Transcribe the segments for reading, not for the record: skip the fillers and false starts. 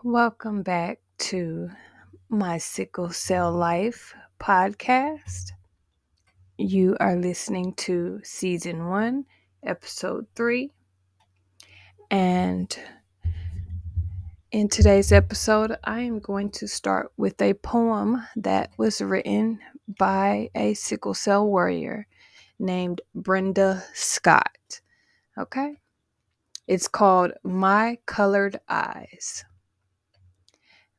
Welcome back to my Sickle Cell Life podcast. You are listening to Season 1, Episode 3. And in today's episode, I am going to start with a poem that was written by a sickle cell warrior named Brenda Scott. Okay? It's called My Colored Eyes.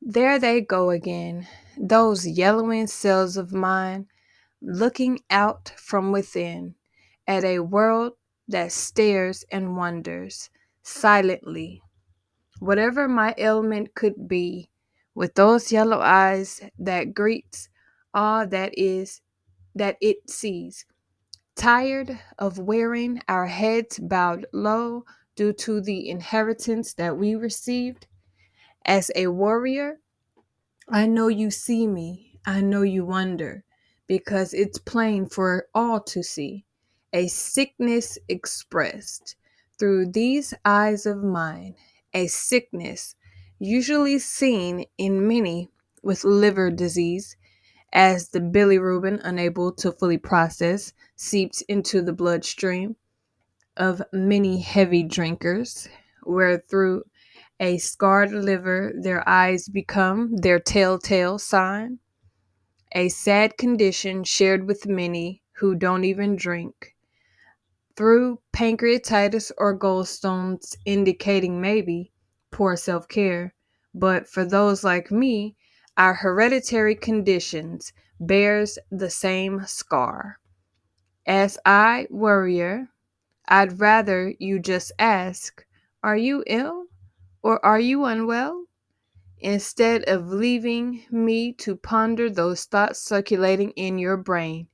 There they go again, those yellowing cells of mine, looking out from within at a world that stares and wonders silently. Whatever my ailment could be, with those yellow eyes that greets all that it sees. Tired of wearing our heads bowed low due to the inheritance that we received as a warrior, I know you see me. I know you wonder, because it's plain for all to see. A sickness expressed through these eyes of mine, a sickness usually seen in many with liver disease, as the bilirubin, unable to fully process, seeps into the bloodstream of many heavy drinkers, where through a scarred liver their eyes become their telltale sign, a sad condition shared with many who don't even drink. Through pancreatitis or gallstones, indicating maybe poor self care, but for those like me, our hereditary conditions bears the same scar. As I, warrior, I'd rather you just ask, are you ill or are you unwell? Instead of leaving me to ponder those thoughts circulating in your brain,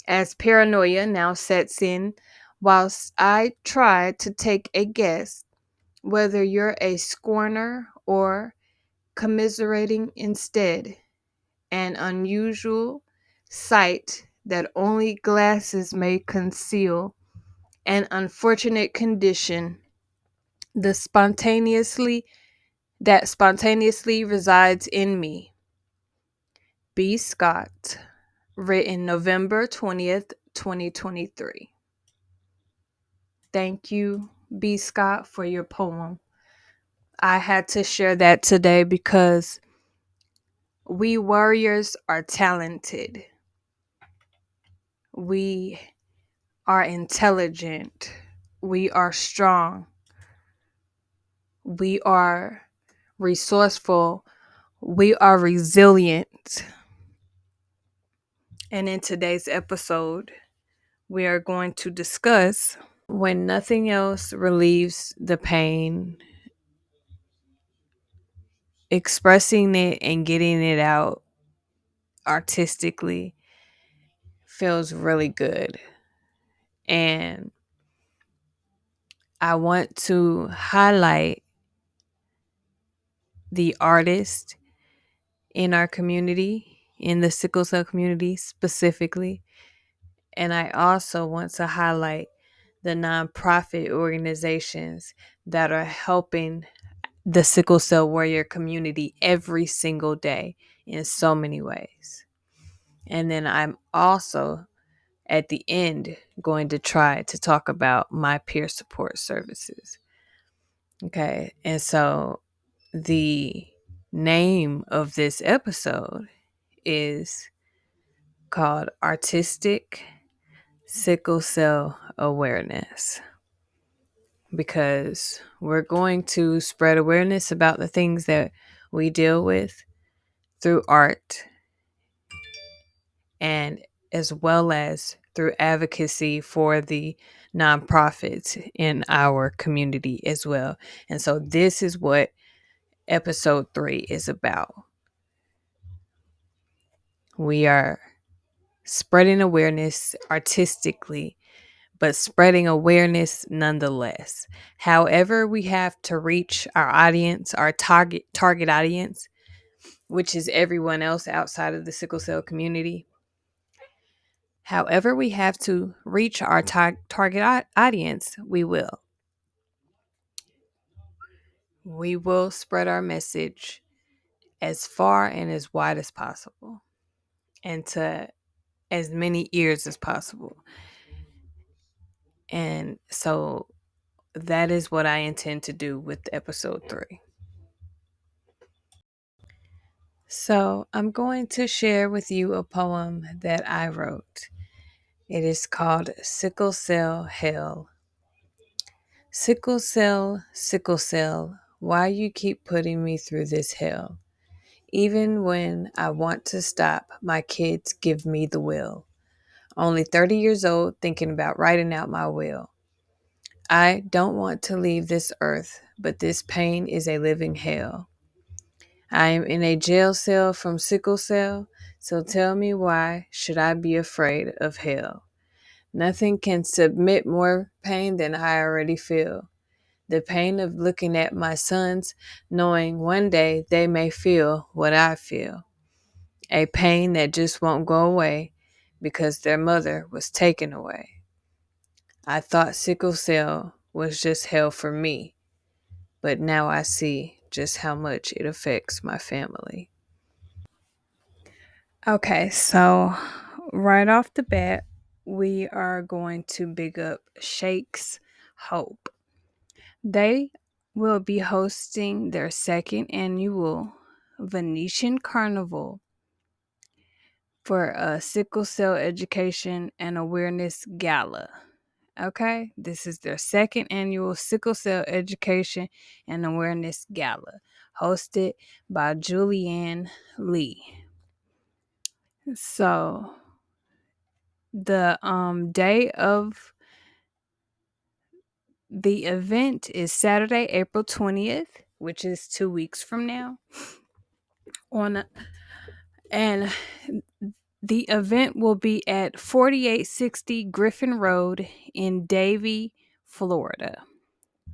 as paranoia now sets in, whilst I try to take a guess whether you're a scorner or commiserating instead, an unusual sight that only glasses may conceal, an unfortunate condition, the spontaneously resides in me. B. Scott, written November 20th, 2023. Thank you, B. Scott, for your poem. I had to share that today because we warriors are talented. We are intelligent. We are strong. We are resourceful. We are resilient. And in today's episode, we are going to discuss when nothing else relieves the pain, expressing it and getting it out artistically feels really good. And I want to highlight the artists in our community, in the sickle cell community specifically. And I also want to highlight the nonprofit organizations that are helping the sickle cell warrior community every single day in so many ways. And then I'm also at the end going to try to talk about my peer support services. Okay. And so the name of this episode is called Artistic Sickle Cell Awareness, because we're going to spread awareness about the things that we deal with through art, and as well as through advocacy for the nonprofits in our community as well. And so this is what episode 3 is about. We are spreading awareness artistically, but spreading awareness nonetheless. However, we have to reach our audience, our target audience, which is everyone else outside of the sickle cell community. However, we have to reach our target audience, we will. We will spread our message as far and as wide as possible and to as many ears as possible. And so that is what I intend to do with episode 3. So I'm going to share with you a poem that I wrote. It is called Sickle Cell Hell. Sickle cell, why you keep putting me through this hell? Even when I want to stop, my kids give me the will. Only 30 years old, thinking about writing out my will. I don't want to leave this earth, but this pain is a living hell. I am in a jail cell from sickle cell, so tell me why should I be afraid of hell? Nothing can submit more pain than I already feel. The pain of looking at my sons, knowing one day they may feel what I feel. A pain that just won't go away because their mother was taken away. I thought sickle cell was just hell for me, but now I see just how much it affects my family. Okay, so right off the bat, we are going to big up Shak's Hope. They will be hosting their second annual Venetian Carnival for a sickle cell education and awareness gala. Okay, this is their second annual sickle cell education and awareness gala, hosted by Julianne Lee. So the day of the event is Saturday, April 20th, which is 2 weeks from now. And the event will be at 4860 Griffin Road in Davie, Florida.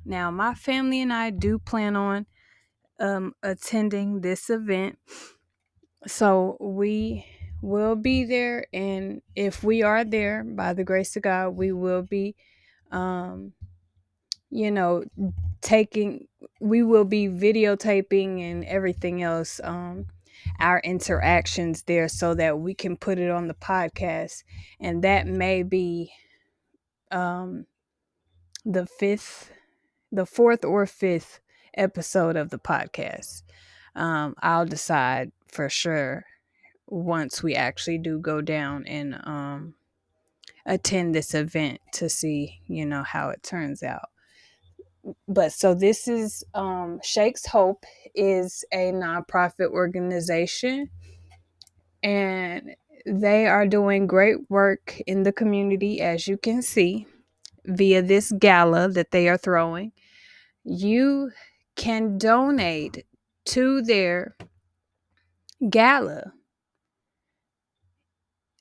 Now, my family and I do plan on attending this event. So we will be there. And if we are there, by the grace of God, we will be, you know, we will be videotaping and everything else, our interactions there so that we can put it on the podcast. And that may be um, the fourth or fifth episode of the podcast. I'll decide for sure once we actually do go down and attend this event to see, how it turns out. But so this is Shakes Hope is a nonprofit organization, and they are doing great work in the community, as you can see, via this gala that they are throwing. You can donate to their gala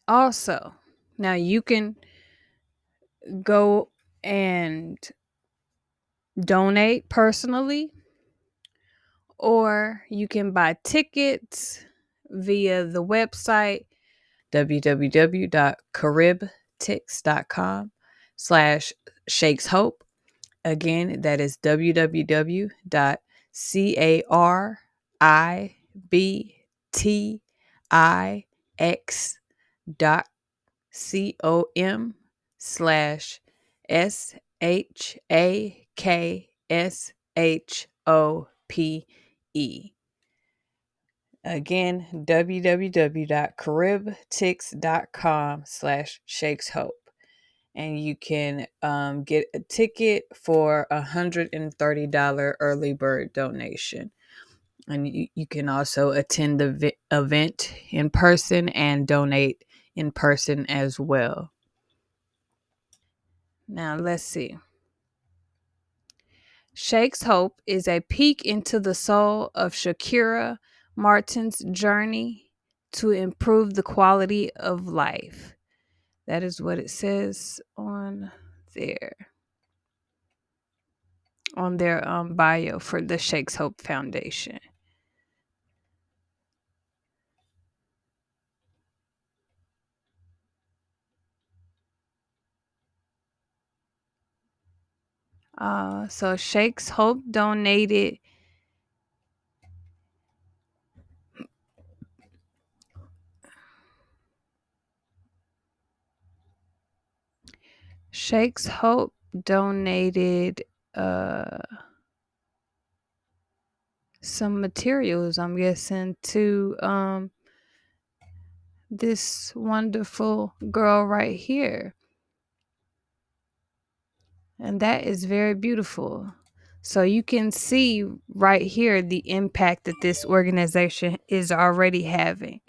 also. Now you can go and donate personally, or you can buy tickets via the website www.caribtix.com/shakeshope. Again, that is www.caribtix.com/SHAKSHOPE. Again, www.caribtix.com/shakeshope. And you can get a ticket for $130 early bird donation. And you can also attend the event in person and donate in person as well. Now, let's see. Shakes Hope is a peek into the soul of Shakira Martin's journey to improve the quality of life. That is what it says on their bio for the Shakes Hope Foundation. So Shakes Hope donated Shakes Hope donated some materials, I'm guessing, to this wonderful girl right here. And that is very beautiful. So you can see right here the impact that this organization is already having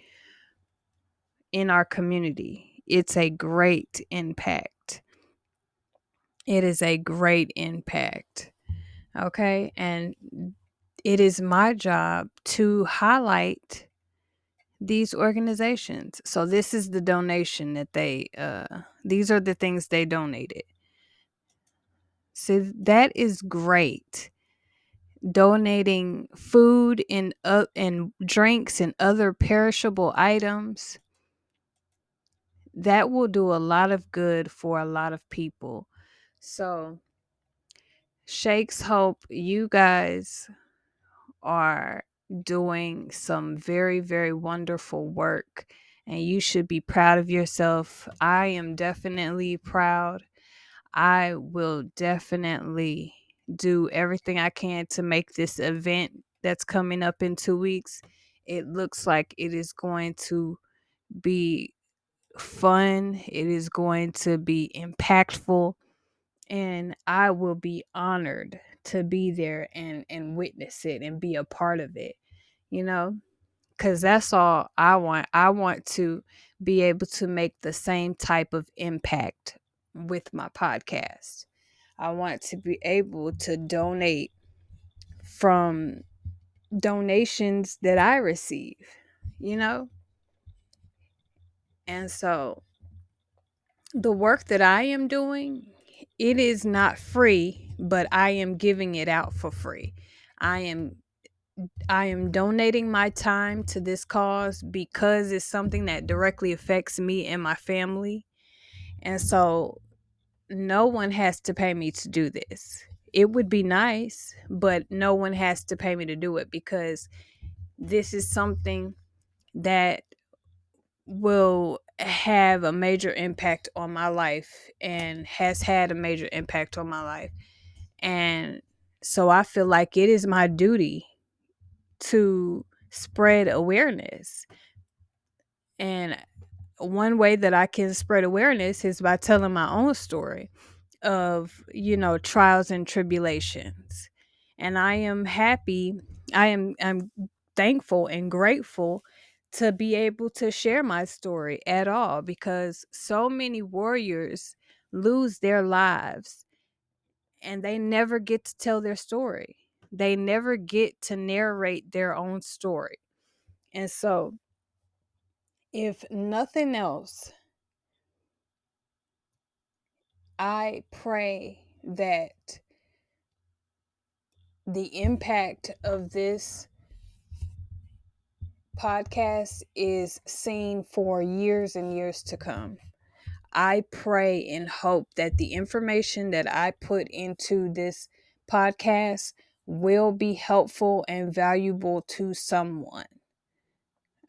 in our community. It's a great impact. It is a great impact. Okay. And it is my job to highlight these organizations. So this is the donation that these are the things they donated. So that is great. Donating food and drinks and other perishable items, that will do a lot of good for a lot of people. So Shakes Hope, you guys are doing some very, very wonderful work, and you should be proud of yourself. I am definitely proud. I will definitely do everything I can to make this event that's coming up in 2 weeks. It looks like it is going to be fun, it is going to be impactful, and I will be honored to be there and witness it and be a part of it, you know, because that's all I want. I want to be able to make the same type of impact with my podcast. I want to be able to donate from donations that I receive, you know? And so the work that I am doing, it is not free, but I am giving it out for free. I am I am donating my time to this cause because it's something that directly affects me and my family. And so no one has to pay me to do this. It would be nice, but no one has to pay me to do it because this is something that will have a major impact on my life and has had a major impact on my life. And so I feel like it is my duty to spread awareness. And one way that I can spread awareness is by telling my own story of, trials and tribulations. And I am happy, I'm thankful and grateful to be able to share my story at all, because so many warriors lose their lives and they never get to tell their story. They never get to narrate their own story. And so, if nothing else, I pray that the impact of this podcast is seen for years and years to come. I pray and hope that the information that I put into this podcast will be helpful and valuable to someone.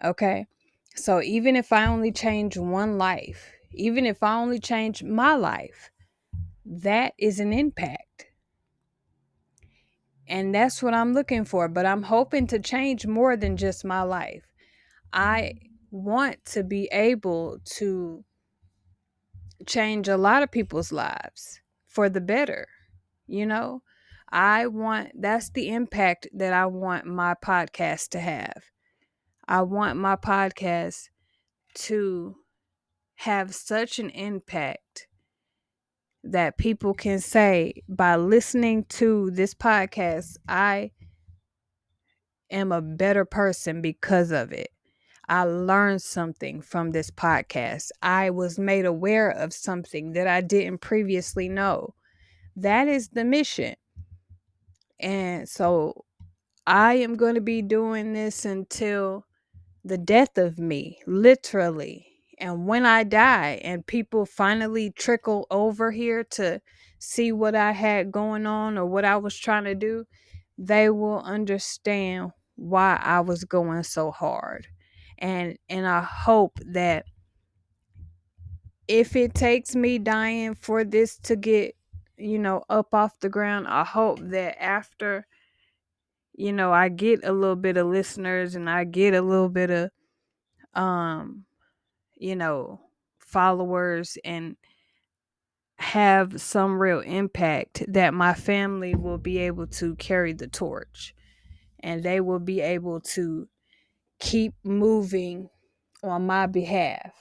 Okay? So even if I only change one life, even if I only change my life, that is an impact. And that's what I'm looking for. But I'm hoping to change more than just my life. I want to be able to change a lot of people's lives for the better. You know, that's the impact that I want my podcast to have. I want my podcast to have such an impact that people can say, by listening to this podcast, I am a better person because of it. I learned something from this podcast. I was made aware of something that I didn't previously know. That is the mission. And so I am going to be doing this until the death of me, literally. And when I die and people finally trickle over here to see what I had going on or what I was trying to do, they will understand why I was going so hard. And I hope that if it takes me dying for this to get, up off the ground, I hope that after, I get a little bit of listeners and I get a little bit of, um, you know, followers and have some real impact, that my family will be able to carry the torch and they will be able to keep moving on my behalf.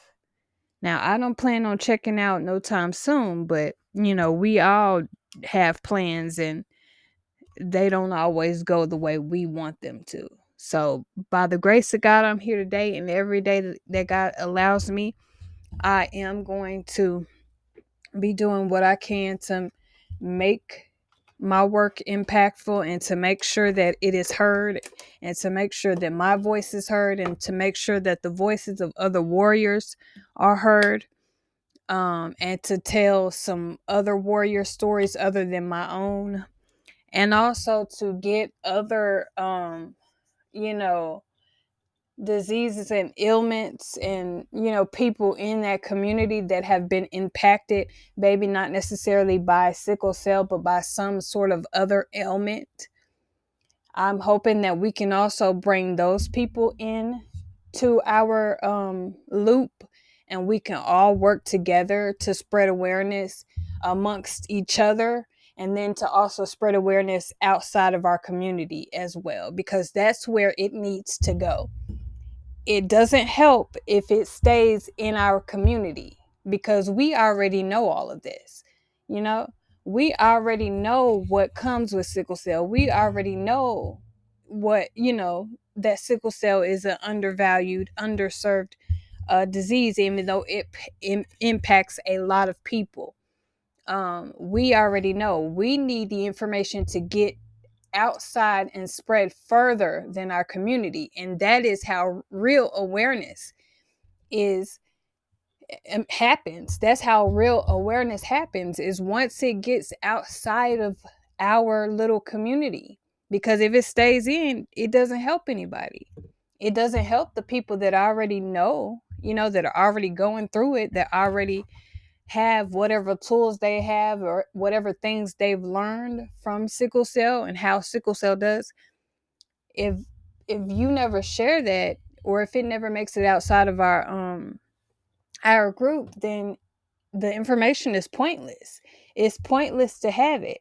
Now, I don't plan on checking out no time soon, but we all have plans and they don't always go the way we want them to. So, by the grace of God, I'm here today, and every day that God allows me, I am going to be doing what I can to make my work impactful and to make sure that it is heard and to make sure that my voice is heard and to make sure that the voices of other warriors are heard, and to tell some other warrior stories other than my own, and also to get other you know diseases and ailments and people in that community that have been impacted, maybe not necessarily by sickle cell but by some sort of other ailment. I'm hoping that we can also bring those people in to our loop, and we can all work together to spread awareness amongst each other, and then to also spread awareness outside of our community as well, because that's where it needs to go. It doesn't help if it stays in our community, because we already know all of this. You know, we already know what comes with sickle cell. We already know what, that sickle cell is an undervalued, underserved disease, even though it impacts a lot of people. We already know. We need the information to get outside and spread further than our community, and that is how real awareness is happens. That's how real awareness happens, is once it gets outside of our little community. Because if it stays in, it doesn't help anybody. It doesn't help the people that already know, that are already going through it, that already have whatever tools they have or whatever things they've learned from sickle cell and how sickle cell does. If if you never share that, or if it never makes it outside of our group, then the information is pointless. It's pointless to have it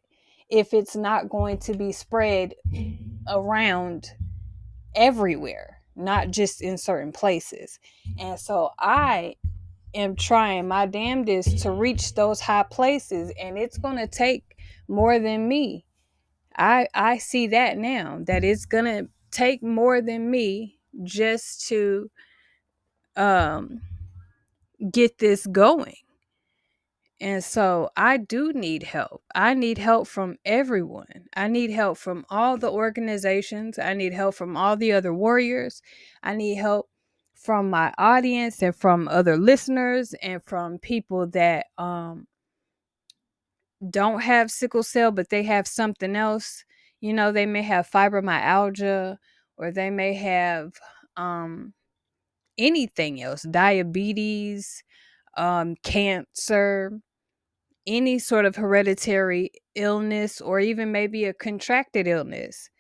if it's not going to be spread around everywhere, not just in certain places. And so I am trying my damnedest to reach those high places, and it's going to take more than me. I see that now, that it's going to take more than me just to um get this going. And so I do need help. I need help from everyone. I need help from all the organizations. I need help from all the other warriors. I need help from my audience and from other listeners and from people that don't have sickle cell but they have something else. They may have fibromyalgia, or they may have um anything else, diabetes, cancer, any sort of hereditary illness, or even maybe a contracted illness.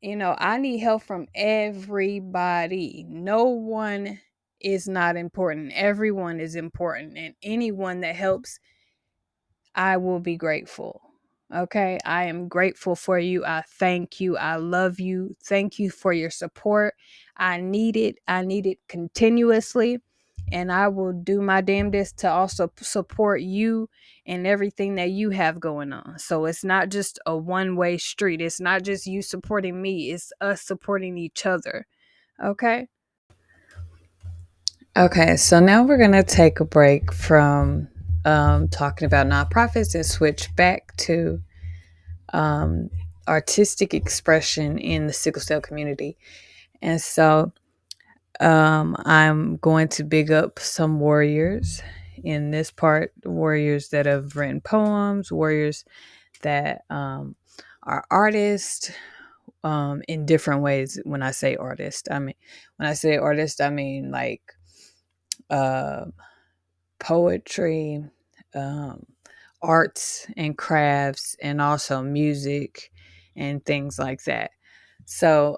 I need help from everybody. No one is not important. Everyone is important. And anyone that helps, I will be grateful. Okay. I am grateful for you. I thank you. I love you. Thank you for your support. I need it. I need it continuously. And I will do my damnedest to also support you and everything that you have going on. So it's not just a one-way street. It's not just you supporting me. It's us supporting each other. Okay. Okay, so now we're going to take a break from talking about nonprofits and switch back to um, artistic expression in the sickle cell community. And so I'm going to big up some warriors in this part, warriors that have written poems, warriors that are artists in different ways. When I say artist, I mean like uh, poetry, um, arts and crafts, and also music and things like that. So,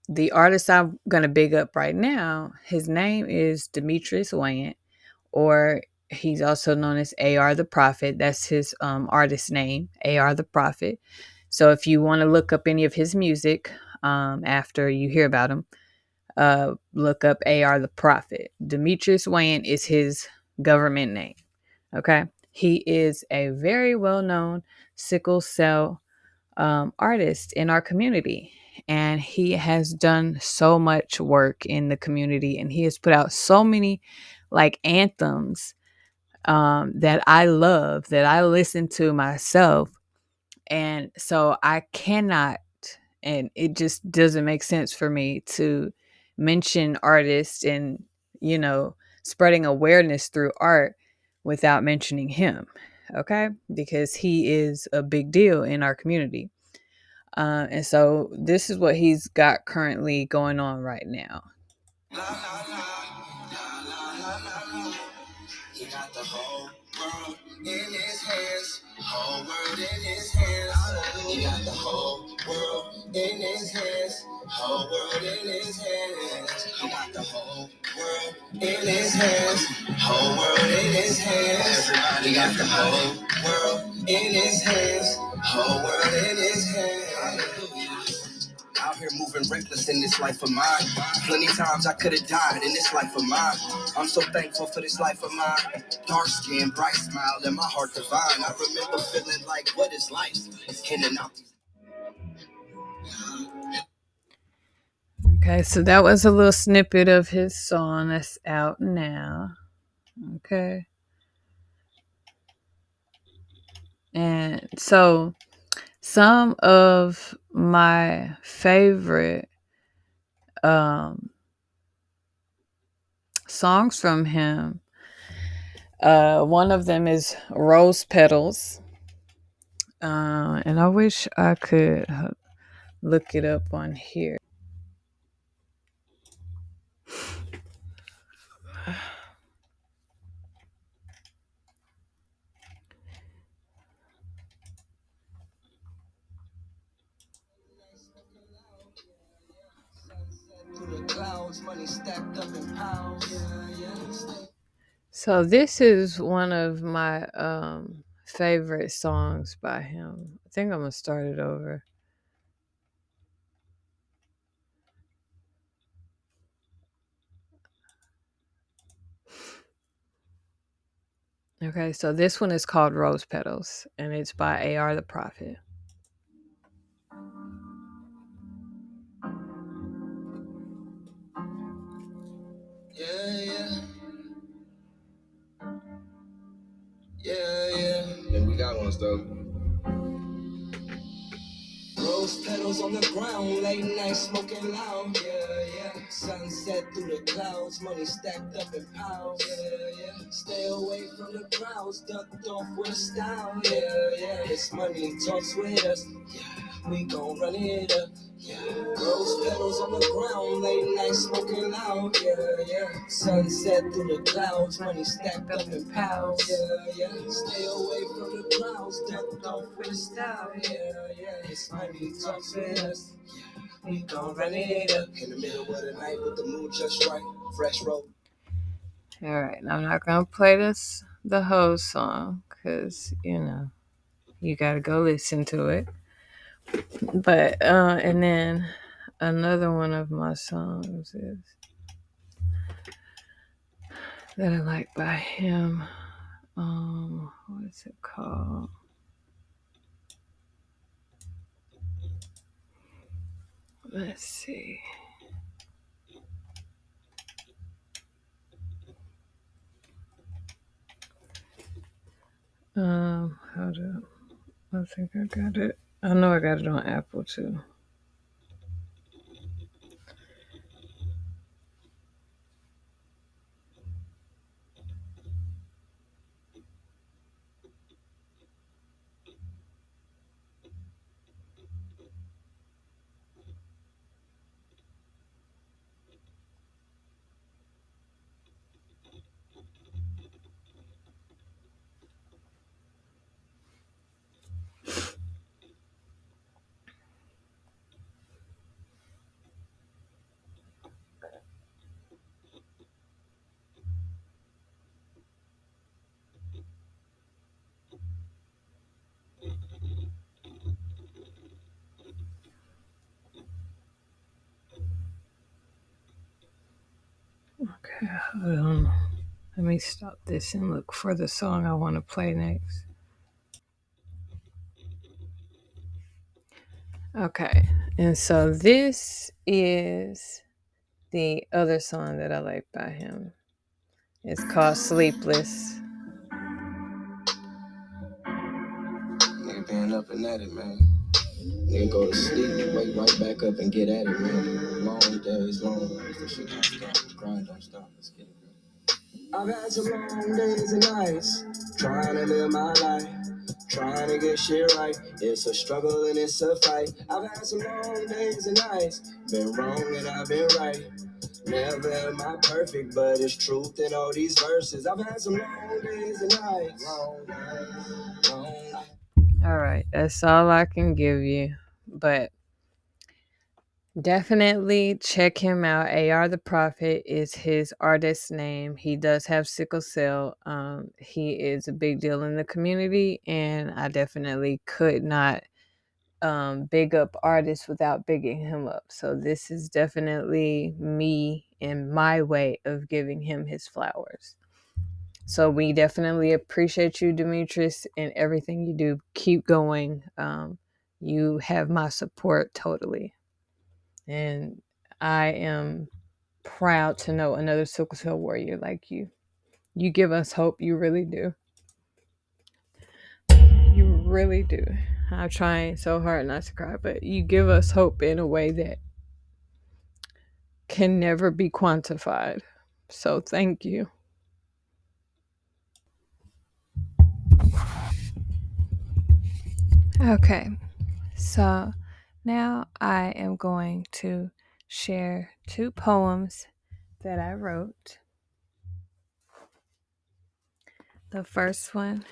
the artist I'm going to big up right now, his name is Demetrius Wayant, or he's also known as AR the Prophet. That's his artist name, AR the Prophet. So if you want to look up any of his music after you hear about him, look up AR the Prophet. Demetrius Wayne is his government name. Okay. He is a very well known sickle cell artist in our community. And he has done so much work in the community, and he has put out so many like anthems that I love, that I listen to myself. And so I cannot, and it just doesn't make sense for me to mention artists and, you know, spreading awareness through art without mentioning him. Okay. Because he is a big deal in our community. And so this is what he's got currently going on right now. He got the whole world in his hands. Whole world in his hands. He got the whole world in his hands. Whole world in his hands. He got the whole world in his hands. Whole world in his hands. Everybody got the whole world in his hands. Whole world in his hands. Out here moving reckless in this life of mine. Plenty times I could have died in this life of mine. I'm so thankful for this life of mine. Dark skin, bright smile, and my heart divine. I remember feeling like, what is life? In and out. Okay, so that was a little snippet of his song that's out now. Okay. And so some of my favorite songs from him, one of them is Rose Petals. And I wish I could look it up on here. So this is one of my favorite songs by him. I think I'm gonna start it over. Okay, so this one is called Rose Petals, and it's by AR the Prophet. Yeah, yeah. Yeah, yeah. And we got ones though. Rose petals on the ground, late night smoking loud. Yeah, yeah. Sunset through the clouds, money stacked up in piles. Yeah, yeah. Stay away from the crowds, ducked off with a style. Yeah, yeah. This money talks with us. Yeah, we gon' run it up. Yeah. Rose petals on the ground, late night smoking loud. Yeah, yeah. Sunset through the clouds, money stacked up in piles. Yeah, yeah. Stay away from the crowds, ducked off with a style. Yeah, yeah. This money talks with us. Yeah, we gon' run it up. In the middle of the night with the mood just right. Fresh road. All right, I'm not gonna play the whole song because you gotta go listen to it. But and then another one of my songs is that I like by him. What is it called? Let's see. Hold up. I think I got it. I know I got it on Apple too. Hold on. Let me stop this and look for the song I want to play next. Okay. And so this is the other song that I like by him. It's called Sleepless. Nigga been up and at it, man. Nigga go to sleep, wake right back up and get at it, man. Long days, long nights, this shit don't stop. The grind don't stop. Let's get it, man. I've had some long days and nights, trying to live my life, trying to get shit right. It's a struggle and it's a fight. I've had some long days and nights, been wrong and I've been right. Never am I perfect, but it's truth in all these verses. I've had some long days and nights. Long days, long nights. All right, that's all I can give you. But definitely check him out. AR the Prophet is his artist name. He does have sickle cell. He is a big deal in the community, and I definitely could not big up artists without bigging him up. So this is definitely me and my way of giving him his flowers. So we definitely appreciate you, Demetrius, and everything you do. Keep going. You have my support totally. And I am proud to know another sickle cell warrior like you. You give us hope. You really do. You really do. I'm trying so hard not to cry, but you give us hope in a way that can never be quantified. So thank you. Okay, so now I am going to share 2 poems that I wrote. The first one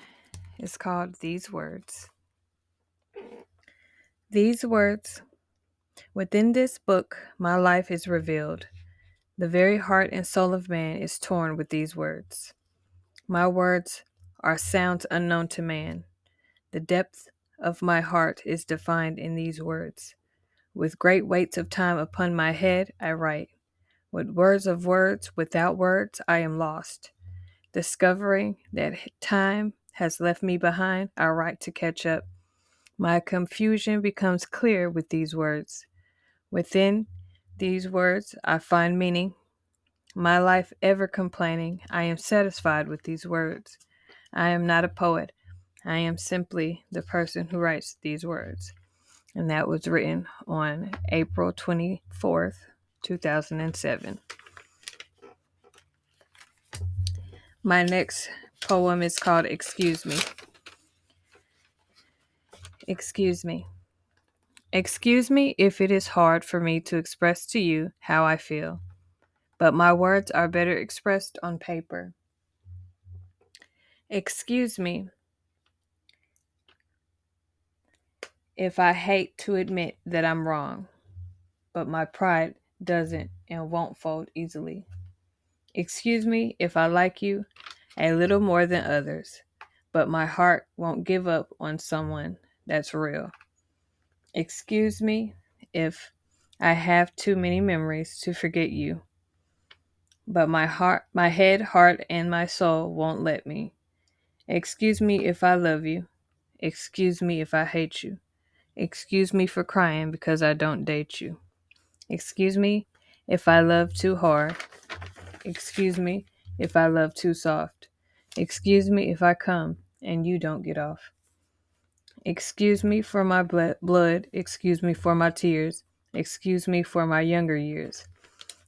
is called These Words. These words. Within this book, my life is revealed. The very heart and soul of man is torn with these words. My words are sounds unknown to man. The depth of my heart is defined in these words. With great weights of time upon my head, I write. With words of words, without words, I am lost. Discovering that time has left me behind, I write to catch up. My confusion becomes clear with these words. Within these words, I find meaning. My life ever complaining, I am satisfied with these words. I am not a poet. I am simply the person who writes these words. And that was written on April 24th, 2007. My next poem is called Excuse Me. Excuse me. Excuse me if it is hard for me to express to you how I feel, but my words are better expressed on paper. Excuse me if I hate to admit that I'm wrong, but my pride doesn't and won't fold easily. Excuse me if I like you a little more than others, but my heart won't give up on someone that's real. Excuse me if I have too many memories to forget you, but my head, heart, and my soul won't let me. Excuse me if I love you. Excuse me if I hate you. Excuse me for crying because I don't date you. Excuse me if I love too hard. Excuse me if I love too soft. Excuse me if I come and you don't get off. Excuse me for my blood. Excuse me for my tears. Excuse me for my younger years.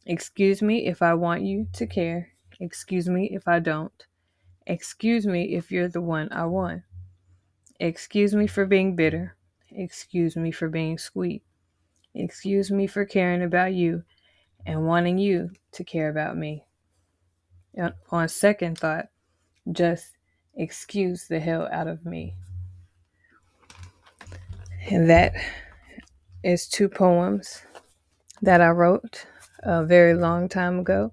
Excuse me if I want you to care. Excuse me if I don't. Excuse me if you're the one I want. Excuse me for being bitter. Excuse me for being sweet. Excuse me for caring about you and wanting you to care about me. On second thought, just excuse the hell out of me. And that is 2 poems that I wrote a very long time ago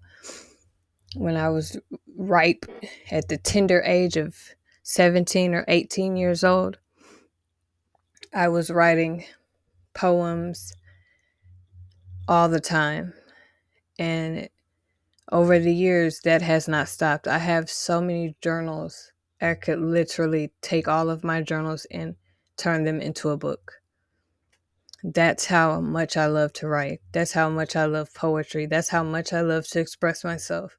when I was ripe at the tender age of 17 or 18 years old. I was writing poems all the time, and over the years, that has not stopped. I have so many journals. I could literally take all of my journals and turn them into a book. That's how much I love to write. That's how much I love poetry. That's how much I love to express myself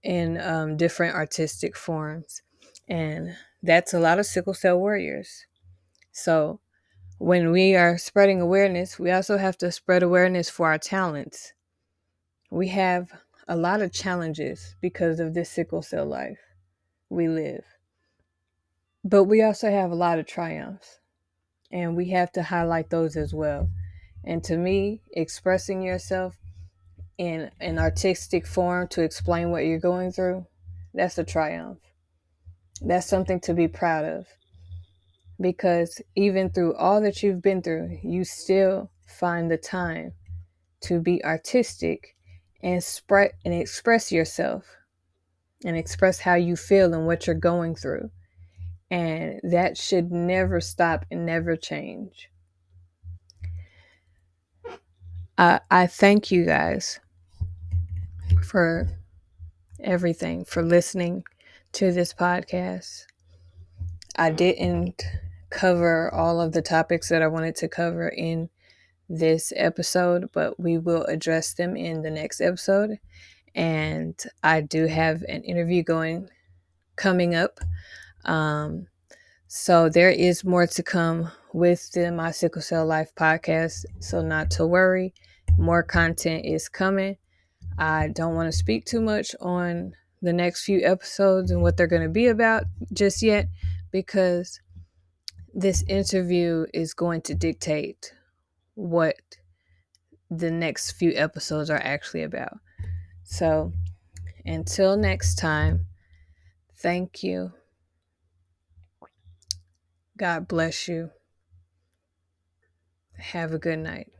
in different artistic forms. And that's a lot of sickle cell warriors. So when we are spreading awareness, we also have to spread awareness for our talents. We have a lot of challenges because of this sickle cell life we live. But we also have a lot of triumphs, and we have to highlight those as well. And to me, expressing yourself in an artistic form to explain what you're going through, that's a triumph. That's something to be proud of. Because even through all that you've been through, you still find the time to be artistic and spread and express yourself and express how you feel and what you're going through. And that should never stop and never change. I thank you guys for everything, for listening to this podcast. I didn't cover all of the topics that I wanted to cover in this episode, but we will address them in the next episode. And I do have an interview coming up. So there is more to come with the My Sickle Cell Life podcast. So not to worry, more content is coming. I don't want to speak too much on the next few episodes and what they're going to be about just yet, because this interview is going to dictate what the next few episodes are actually about. So until next time, thank you. God bless you. Have a good night.